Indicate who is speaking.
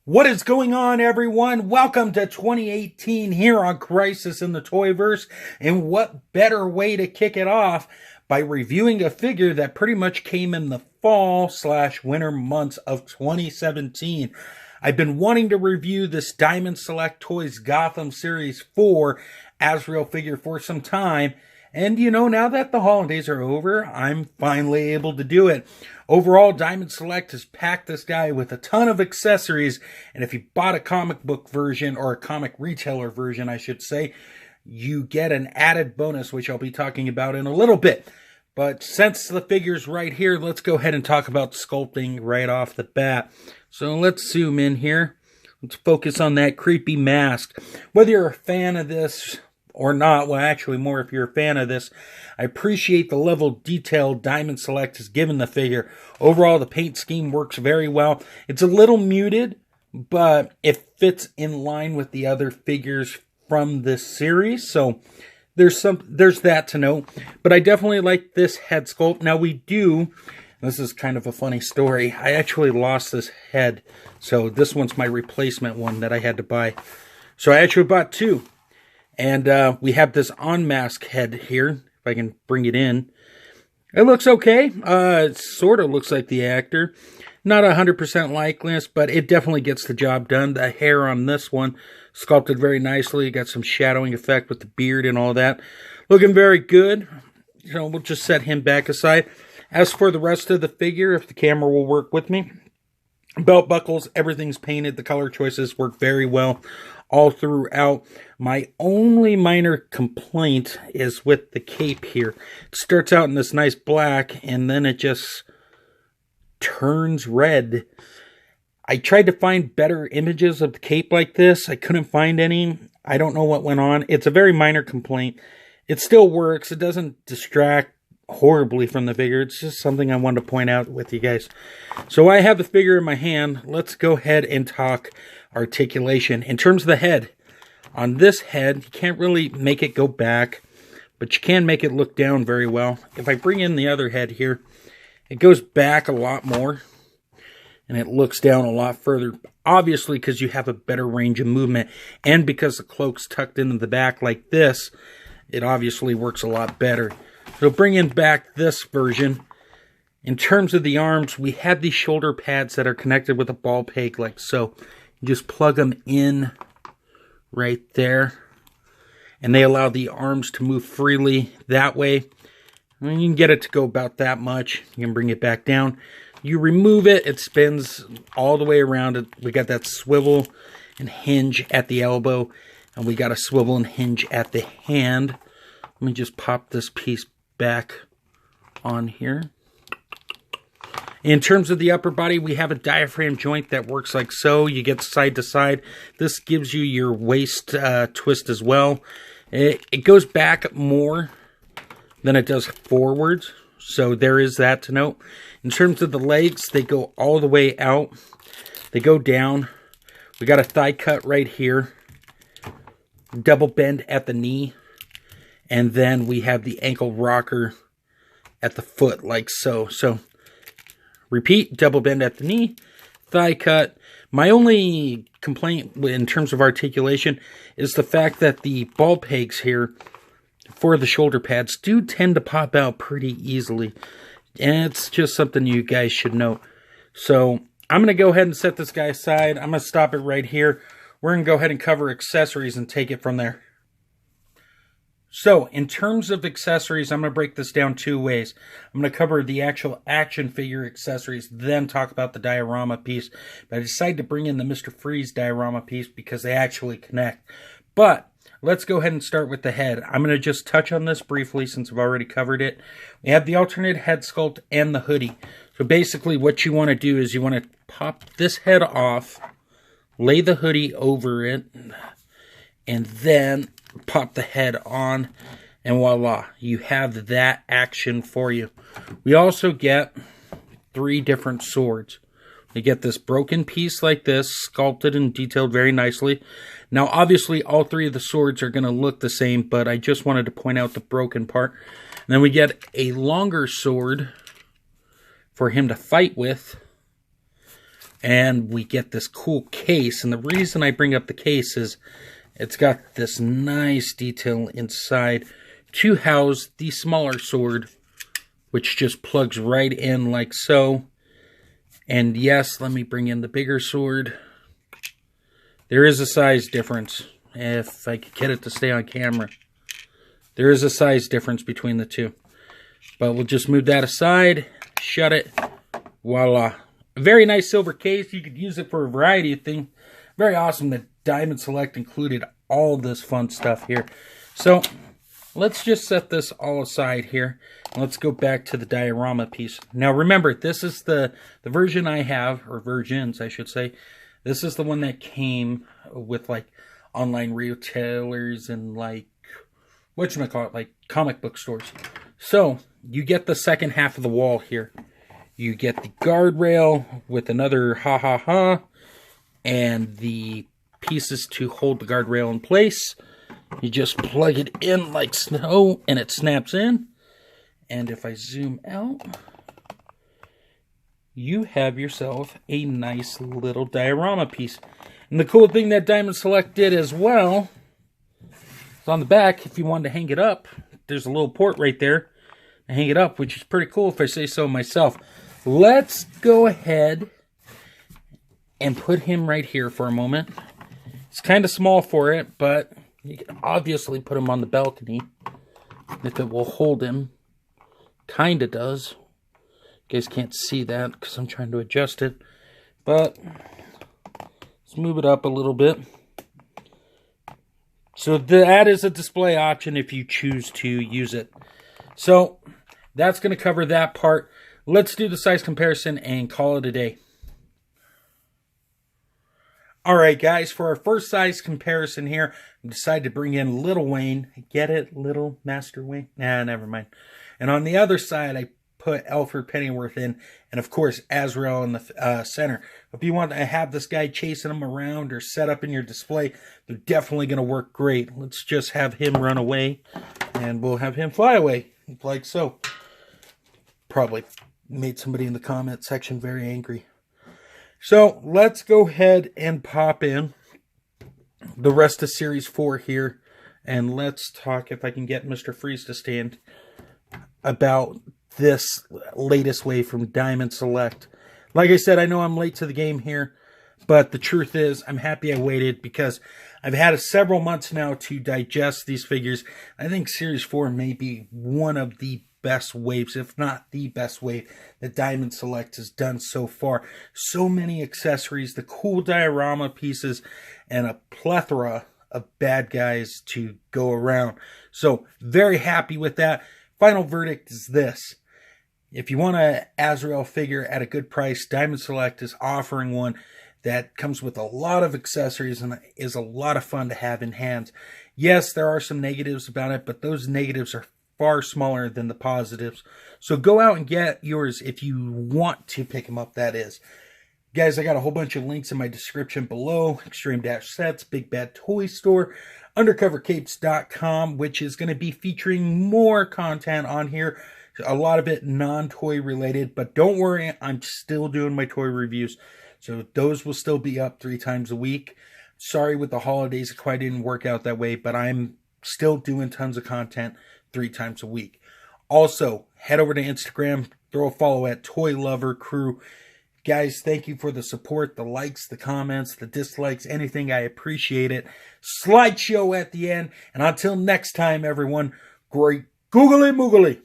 Speaker 1: What is going on, everyone? Welcome to 2018 here on Crisis in the Toyverse. And what better way to kick it off by reviewing a figure that pretty much came in the fall/winter months of 2017. I've been wanting to review this Diamond Select Toys Gotham Series 4 Azrael figure for some time. And you know, now that the holidays are over, I'm finally able to do it. Overall, Diamond Select has packed this guy with a ton of accessories. And if you bought a comic book version, or a comic retailer version, I should say, you get an added bonus, which I'll be talking about in a little bit. But since the figure's right here, let's go ahead and talk about sculpting right off the bat. So let's zoom in here. Let's focus on that creepy mask. Whether you're a fan of this or not, well, actually more if you're a fan of this, I appreciate the level of detail Diamond Select has given the figure. Overall, the paint scheme works very well. It's a little muted, but it fits in line with the other figures from this series, so there's that to note. But I definitely like this head sculpt. Now this is kind of a funny story. I actually lost this head, so this one's my replacement one that I had to buy. So I actually bought two. And we have this on-mask head here, if I can bring it in. It looks okay. It sort of looks like the actor. Not 100% likeness, but it definitely gets the job done. The hair on this one sculpted very nicely. Got some shadowing effect with the beard and all that. Looking very good. So we'll just set him back aside. As for the rest of the figure, if the camera will work with me, belt buckles, everything's painted. The color choices work very well all throughout. My only minor complaint is with the cape here. It starts out in this nice black, and then it just turns red. I tried to find better images of the cape like this. I couldn't find any. I don't know what went on. It's a very minor complaint. It still works. It doesn't distract horribly from the figure. It's just something I wanted to point out with you guys. So I have the figure in my hand. Let's go ahead and talk articulation. In terms of the head, on this head, you can't really make it go back, but you can make it look down very well. If I bring in the other head here, it goes back a lot more, and it looks down a lot further. Obviously, because you have a better range of movement, and because the cloak's tucked into the back like this, it obviously works a lot better. So bringing back this version, in terms of the arms, we have these shoulder pads that are connected with a ball peg like so. You just plug them in right there, and they allow the arms to move freely that way. And you can get it to go about that much. You can bring it back down. You remove it, it spins all the way around it. We got that swivel and hinge at the elbow, and we got a swivel and hinge at the hand. Let me just pop this piece back on here. In terms of the upper body, we have a diaphragm joint that works like so. You get side to side. This gives you your waist twist as well. It goes back more than it does forwards, so there is that to note. In terms of the legs, they go all the way out. They go down. We got a thigh cut right here. Double bend at the knee. And then we have the ankle rocker at the foot like so. So repeat, double bend at the knee, thigh cut. My only complaint in terms of articulation is the fact that the ball pegs here for the shoulder pads do tend to pop out pretty easily. And it's just something you guys should note. So I'm going to go ahead and set this guy aside. I'm going to stop it right here. We're going to go ahead and cover accessories and take it from there. So, in terms of accessories, I'm going to break this down two ways. I'm going to cover the actual action figure accessories, then talk about the diorama piece. But I decided to bring in the Mr. Freeze diorama piece because they actually connect. But let's go ahead and start with the head. I'm going to just touch on this briefly since I've already covered it. We have the alternate head sculpt and the hoodie. So basically what you want to do is you want to pop this head off, lay the hoodie over it, and then pop the head on, and voila, you have that action for you. We also get 3 different swords. We get this broken piece like this, sculpted and detailed very nicely. Now obviously all 3 of the swords are going to look the same, but I just wanted to point out the broken part. And then we get a longer sword for him to fight with. And we get this cool case. And the reason I bring up the case is it's got this nice detail inside to house the smaller sword, which just plugs right in like so. And yes, let me bring in the bigger sword. There is a size difference. If I could get it to stay on camera. There is a size difference between the two. But we'll just move that aside. Shut it. Voila. A very nice silver case. You could use it for a variety of things. Very awesome that Diamond Select included all this fun stuff here. So, let's just set this all aside here. Let's go back to the diorama piece. Now remember, this is the version I have, or versions I should say. This is the one that came with like online retailers and like, whatchamacallit, like comic book stores. So, you get the second half of the wall here. You get the guardrail with another ha-ha-ha, and the pieces to hold the guardrail in place. You just plug it in like so, and it snaps in. And if I zoom out, you have yourself a nice little diorama piece. And the cool thing that Diamond Select did as well is on the back, if you wanted to hang it up, there's a little port right there to hang it up, which is pretty cool if I say so myself. Let's go ahead and put him right here for a moment. It's kind of small for it, but you can obviously put him on the balcony if it will hold him. Kind of does. You guys can't see that because I'm trying to adjust it. But let's move it up a little bit. So that is a display option if you choose to use it. So that's going to cover that part. Let's do the size comparison and call it a day. Alright guys, for our first size comparison here, I decided to bring in Little Wayne. Get it? Little Master Wayne? Nah, never mind. And on the other side, I put Alfred Pennyworth in, and of course, Azrael in the center. If you want to have this guy chasing them around or set up in your display, they're definitely going to work great. Let's just have him run away, and we'll have him fly away, like so. Probably made somebody in the comment section very angry. So, let's go ahead and pop in the rest of Series 4 here. And let's talk, if I can get Mr. Freeze to stand, about this latest wave from Diamond Select. Like I said, I know I'm late to the game here. But the truth is, I'm happy I waited because I've had several months now to digest these figures. I think Series 4 may be one of the best waves, if not the best wave that Diamond Select has done so far. So many accessories, the cool diorama pieces, and a plethora of bad guys to go around. So, very happy with that. Final verdict is this. If you want an Azrael figure at a good price, Diamond Select is offering one that comes with a lot of accessories and is a lot of fun to have in hands. Yes, there are some negatives about it, but those negatives are far smaller than the positives. So go out and get yours if you want to pick them up, that is. Guys, I got a whole bunch of links in my description below. Extreme Dash Sets, Big Bad Toy Store, UndercoverCapes.com, which is going to be featuring more content on here. A lot of it non-toy related, but don't worry, I'm still doing my toy reviews. So those will still be up 3 times a week. Sorry with the holidays, it quite didn't work out that way, but I'm still doing tons of content 3 times a week. Also, head over to Instagram, throw a follow at Toy Lover Crew. Guys, thank you for the support, the likes, the comments, the dislikes, anything. I appreciate it. Slideshow at the end. And until next time, everyone, great googly moogly.